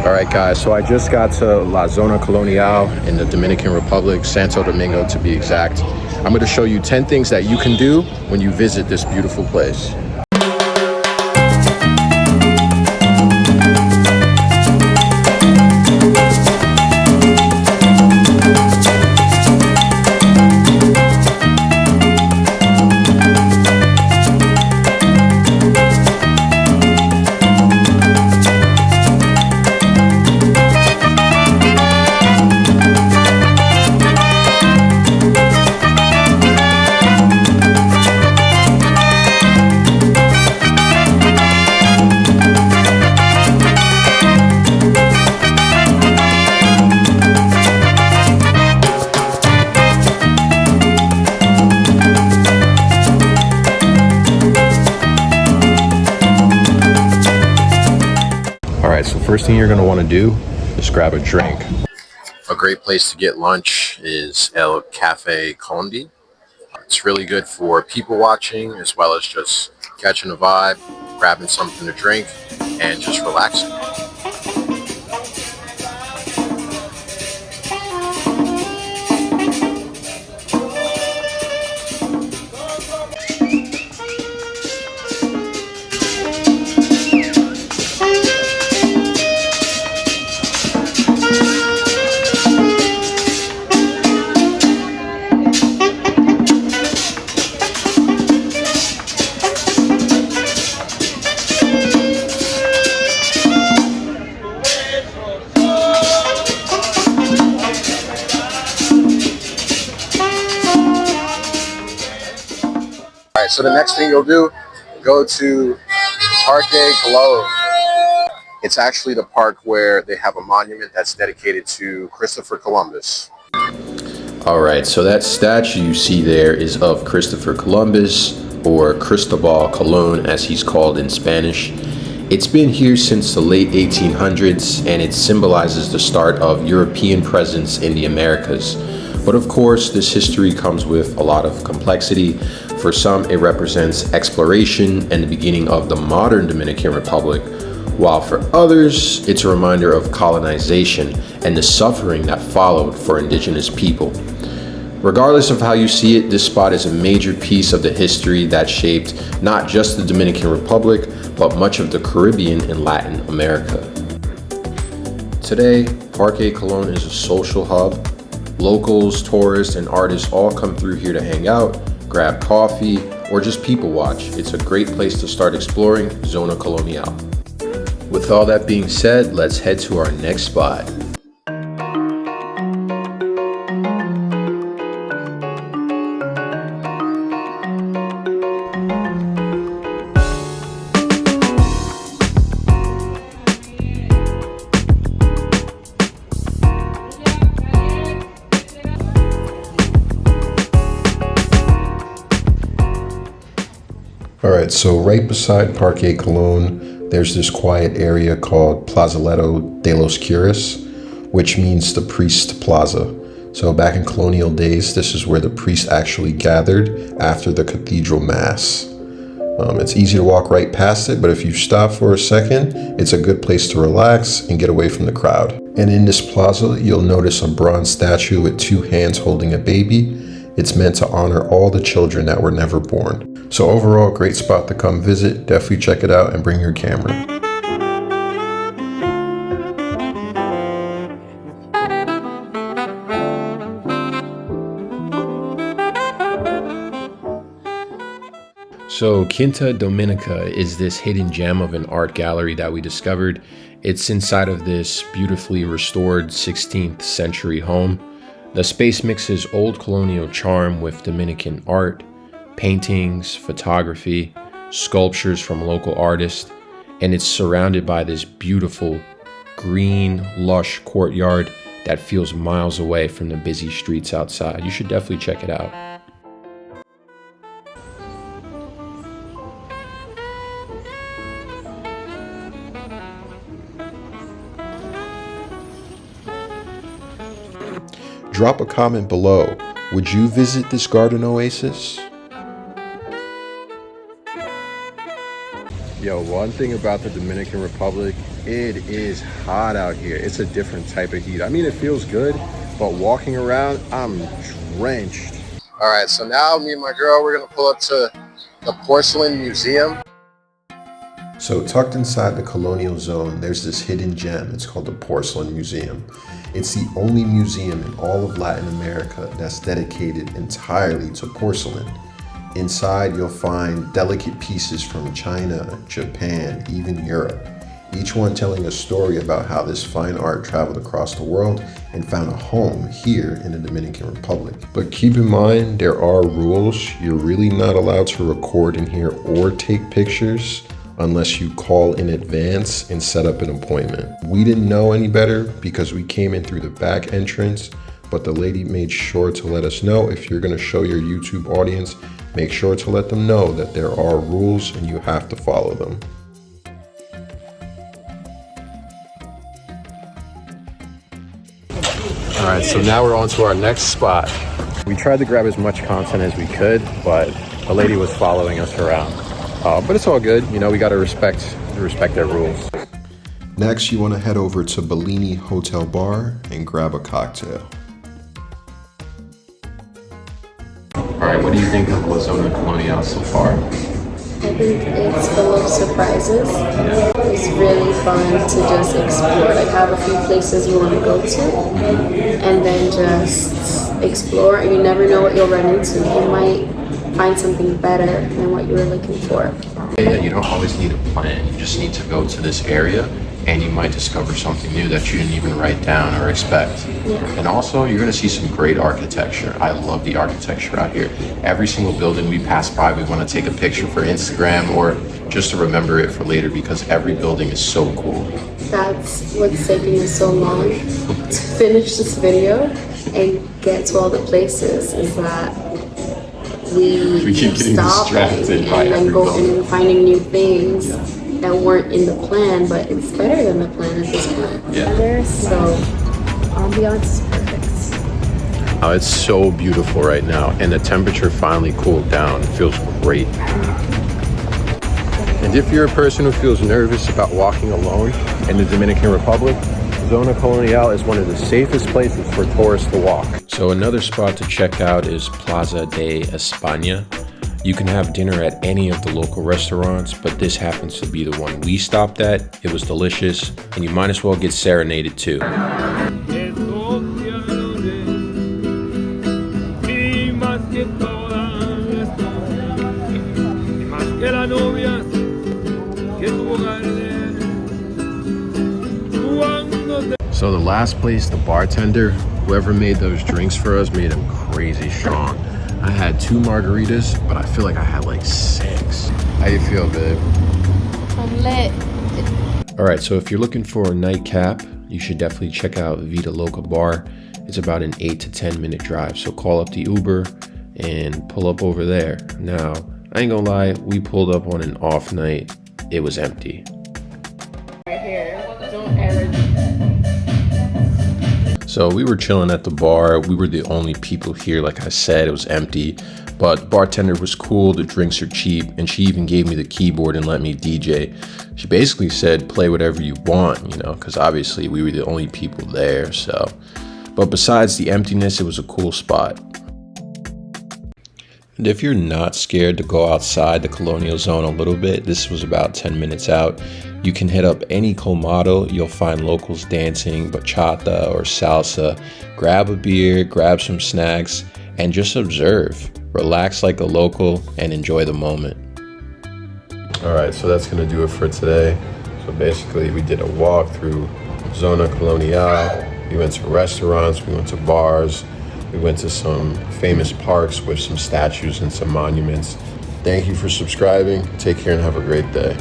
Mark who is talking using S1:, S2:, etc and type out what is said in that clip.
S1: All right, guys, so I just got to La Zona Colonial in the Dominican Republic, Santo Domingo to be exact. I'm going to show you 10 things that you can do when you visit this beautiful place. So first thing you're going to want to do is grab a drink. A great place to get lunch is El Cafe Conde. It's really good for people watching as well as just catching a vibe, grabbing something to drink, and just relaxing. Alright, so the next thing you'll do, go to Parque. It's actually the park where they have a monument that's dedicated to Christopher Columbus. Alright, so that statue you see there is of Christopher Columbus, or Cristobal Colon as he's called in Spanish. It's been here since the late 1800s and it symbolizes the start of European presence in the Americas. But of course, this history comes with a lot of complexity. For some, it represents exploration and the beginning of the modern Dominican Republic, while for others, it's a reminder of colonization and the suffering that followed for indigenous people. Regardless of how you see it, this spot is a major piece of the history that shaped not just the Dominican Republic, but much of the Caribbean and Latin America. Today, Parque Colon is a social hub. Locals, tourists, and artists all come through here to hang out, grab coffee, or just people watch. It's a great place to start exploring Zona Colonial. With all that being said, let's head to our next spot. Alright, so right beside Parque Colon, there's this quiet area called Plazoleta de los Curas, which means the priest plaza. So back in colonial days, this is where the priests actually gathered after the cathedral mass. It's easy to walk right past it, but if you stop for a second, it's a good place to relax and get away from the crowd. And in this plaza, you'll notice a bronze statue with two hands holding a baby. It's meant to honor all the children that were never born. So overall, great spot to come visit. Definitely check it out and bring your camera. So Quinta Dominica is this hidden gem of an art gallery that we discovered. It's inside of this beautifully restored 16th century home. The space mixes old colonial charm with Dominican art, paintings, photography, sculptures from local artists, and it's surrounded by this beautiful, green, lush courtyard that feels miles away from the busy streets outside. You should definitely check it out. Drop a comment below. Would you visit this garden oasis? Yo, one thing about the Dominican Republic, it is hot out here. It's a different type of heat. I mean, it feels good, but walking around, I'm drenched. All right, so now me and my girl, we're gonna pull up to the Porcelain Museum. So tucked inside the colonial zone, there's this hidden gem. It's called the Porcelain Museum. It's the only museum in all of Latin America that's dedicated entirely to porcelain. Inside, you'll find delicate pieces from China, Japan, even Europe, each one telling a story about how this fine art traveled across the world and found a home here in the Dominican Republic. But keep in mind, there are rules. You're really not allowed to record in here or take pictures unless you call in advance and set up an appointment. We didn't know any better because we came in through the back entrance, but the lady made sure to let us know if you're gonna show your YouTube audience, make sure to let them know that there are rules and you have to follow them. All right, so now we're on to our next spot. We tried to grab as much content as we could, but the lady was following us around. But it's all good, you know, we gotta respect their rules. Next, you wanna head over to Bellini Hotel Bar and grab a cocktail. All right, what do you think of La Zona Colonial so far?
S2: I think it's full of surprises. It's really fun to just explore, like have a few places you want to go to and then just explore, and you never know what you'll run into. You might find something better than what you were looking for.
S1: Yeah, you don't always need a plan. You just need to go to this area and you might discover something new that you didn't even write down or expect.
S2: Yeah.
S1: And also, you're gonna see some great architecture. I love the architecture out here. Every single building we pass by, we wanna take a picture for Instagram or just to remember it for later because every building is so cool.
S2: That's what's taking us so long to finish this video and get to all the places, is that we keep getting distracted by and then going and finding new things that weren't in the plan, but it's better than the plan at this point.
S1: Yeah.
S2: So, ambiance is perfect.
S1: Oh, it's so beautiful right now, and the temperature finally cooled down. It feels great. And if you're a person who feels nervous about walking alone in the Dominican Republic, Zona Colonial is one of the safest places for tourists to walk. So another spot to check out is Plaza de España. You can have dinner at any of the local restaurants, but this happens to be the one we stopped at. It was delicious, and you might as well get serenaded too. So the last place, the bartender, whoever made those drinks for us, made them crazy strong. I had 2 margaritas, but I feel like I had like 6. How you feel, babe?
S2: I'm lit.
S1: All right, so if you're looking for a nightcap, you should definitely check out Vida Loca Bar. It's about an 8 to 10 minute drive, so call up the Uber and pull up over there. Now, I ain't gonna lie, we pulled up on an off night. It was empty.
S2: Right here, don't ever do that.
S1: So we were chilling at the bar. We were the only people here. Like I said, it was empty, but bartender was cool. The drinks are cheap, and she even gave me the keyboard and let me DJ. She basically said, play whatever you want, you know, because obviously we were the only people there. So, but besides the emptiness, it was a cool spot. And if you're not scared to go outside the colonial zone a little bit, this was about 10 minutes out. You can hit up any colmado. You'll find locals dancing bachata or salsa. Grab a beer, grab some snacks, and just observe. Relax like a local and enjoy the moment. All right, so that's gonna do it for today. So basically we did a walk through Zona Colonial. We went to restaurants, we went to bars, we went to some famous parks with some statues and some monuments. Thank you for subscribing. Take care and have a great day.